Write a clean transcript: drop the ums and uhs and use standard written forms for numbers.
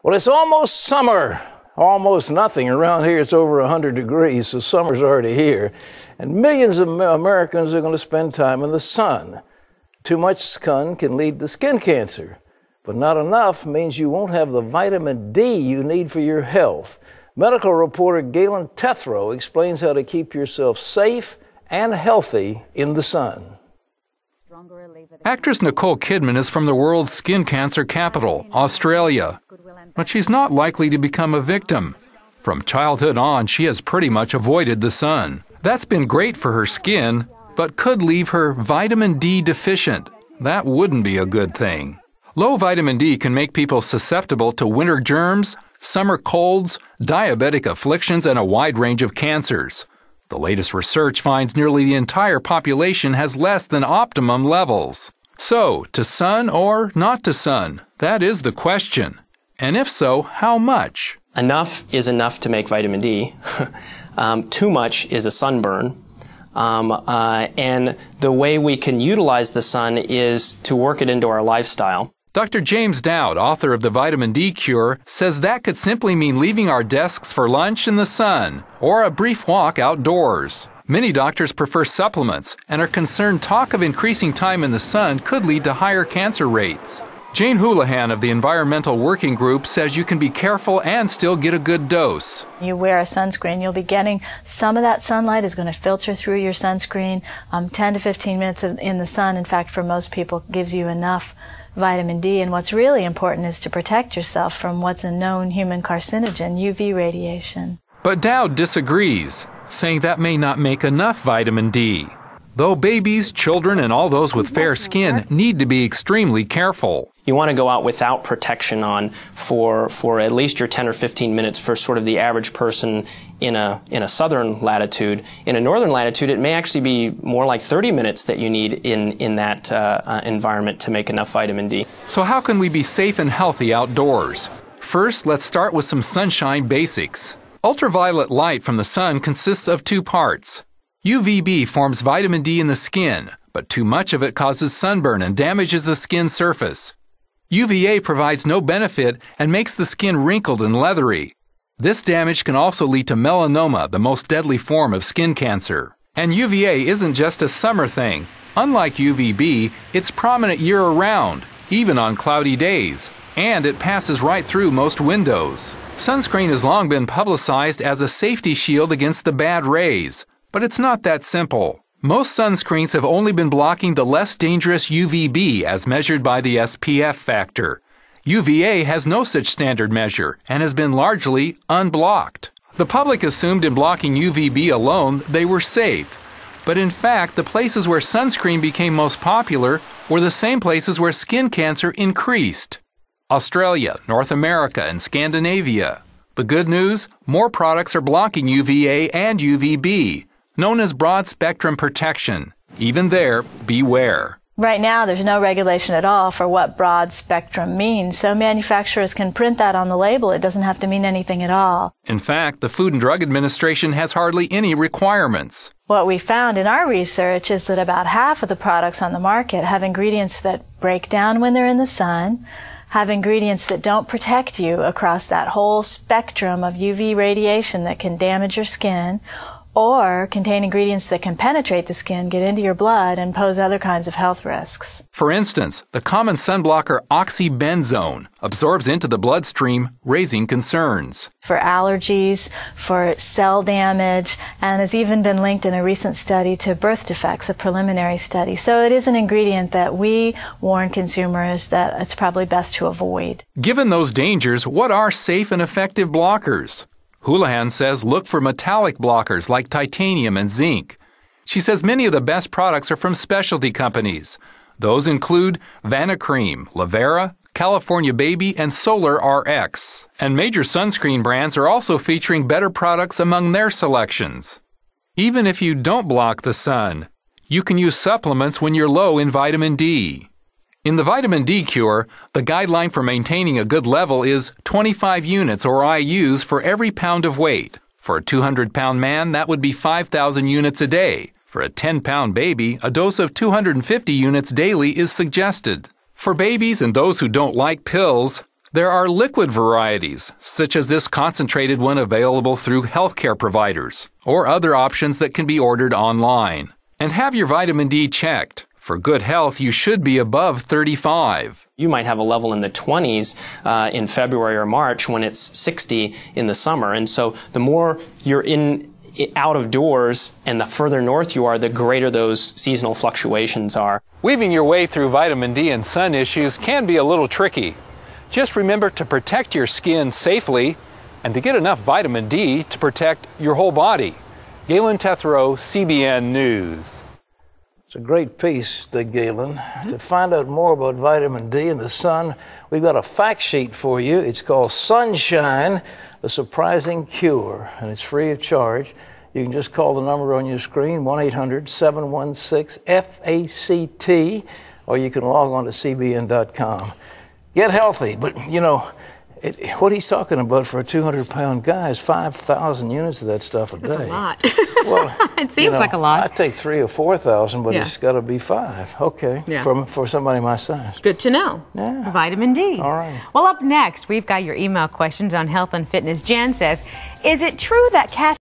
Well, it's almost summer. Almost nothing. Around here it's over 100 degrees, so summer's already here. And millions of Americans are going to spend time in the sun. Too much sun can lead to skin cancer, but not enough means you won't have the vitamin D you need for your health. Medical reporter Galen Tethrow explains how to keep yourself safe and healthy in the sun. Actress Nicole Kidman is from the world's skin cancer capital, Australia. But she's not likely to become a victim. From childhood on, she has pretty much avoided the sun. That's been great for her skin, but could leave her vitamin D deficient. That wouldn't be a good thing. Low vitamin D can make people susceptible to winter germs, summer colds, diabetic afflictions, and a wide range of cancers. The latest research finds nearly the entire population has less than optimum levels. So, to sun or not to sun? That is the question. And if so, how much? Enough is enough to make vitamin D. Too much is a sunburn. And the way we can utilize the sun is to work it into our lifestyle. Dr. James Dowd, author of The Vitamin D Cure, says that could simply mean leaving our desks for lunch in the sun or a brief walk outdoors. Many doctors prefer supplements and are concerned talk of increasing time in the sun could lead to higher cancer rates. Jane Houlihan of the Environmental Working Group says you can be careful and still get a good dose. You wear a sunscreen, you'll be getting some of that sunlight is going to filter through your sunscreen. 10 to 15 minutes in the sun, in fact, for most people, gives you enough vitamin D. And what's really important is to protect yourself from what's a known human carcinogen, UV radiation. But Dowd disagrees, saying that may not make enough vitamin D. Though babies, children, and all those with fair skin need to be extremely careful. You want to go out without protection on for at least your 10 or 15 minutes for sort of the average person in a southern latitude. In a northern latitude, it may actually be more like 30 minutes that you need in that environment to make enough vitamin D. So how can we be safe and healthy outdoors? First, let's start with some sunshine basics. Ultraviolet light from the sun consists of two parts. UVB forms vitamin D in the skin, but too much of it causes sunburn and damages the skin surface. UVA provides no benefit and makes the skin wrinkled and leathery. This damage can also lead to melanoma, the most deadly form of skin cancer. And UVA isn't just a summer thing. Unlike UVB, it's prominent year-round, even on cloudy days, and it passes right through most windows. Sunscreen has long been publicized as a safety shield against the bad rays. But it's not that simple. Most sunscreens have only been blocking the less dangerous UVB as measured by the SPF factor. UVA has no such standard measure and has been largely unblocked. The public assumed in blocking UVB alone they were safe. But in fact, the places where sunscreen became most popular were the same places where skin cancer increased. Australia, North America, and Scandinavia. The good news? More products are blocking UVA and UVB. Known as broad-spectrum protection. Even there, beware. Right now, there's no regulation at all for what broad spectrum means, so manufacturers can print that on the label. It doesn't have to mean anything at all. In fact, the Food and Drug Administration has hardly any requirements. What we found in our research is that about half of the products on the market have ingredients that break down when they're in the sun, have ingredients that don't protect you across that whole spectrum of UV radiation that can damage your skin, or contain ingredients that can penetrate the skin, get into your blood, and pose other kinds of health risks. For instance, the common sunblocker oxybenzone absorbs into the bloodstream, raising concerns. For allergies, for cell damage, and has even been linked in a recent study to birth defects, a preliminary study. So it is an ingredient that we warn consumers that it's probably best to avoid. Given those dangers, what are safe and effective blockers? Houlihan says look for metallic blockers like titanium and zinc. She says many of the best products are from specialty companies. Those include Vanicream, Lavera, California Baby, and Solar RX. And major sunscreen brands are also featuring better products among their selections. Even if you don't block the sun, you can use supplements when you're low in vitamin D. In the Vitamin D Cure, the guideline for maintaining a good level is 25 units or IUs for every pound of weight. For a 200-pound man, that would be 5,000 units a day. For a 10-pound baby, a dose of 250 units daily is suggested. For babies and those who don't like pills, There are liquid varieties, such as this concentrated one available through healthcare providers, or other options that can be ordered online. And have your vitamin D checked. For good health, you should be above 35. You might have a level in the 20s in February or March when it's 60 in the summer. And so the more you're out of doors and the further north you are, the greater those seasonal fluctuations are. Weaving your way through vitamin D and sun issues can be a little tricky. Just remember to protect your skin safely and to get enough vitamin D to protect your whole body. Galen Tethrow, CBN News. It's a great piece, Galen. To find out more about vitamin D and the sun, we've got a fact sheet for you. It's called Sunshine, a Surprising Cure, and it's free of charge. You can just call the number on your screen, 1-800-716-FACT, or you can log on to cbn.com. Get healthy, but you know, what he's talking about for a 200-pound guy is 5,000 units of that stuff a day. That's a lot. Well, it seems like a lot. I take 3,000 or 4,000, but it's got to be 5. Okay, for somebody my size. Good to know. Yeah. Vitamin D. All right. Well, up next, we've got your email questions on health and fitness. Jen says, is it true that caffeine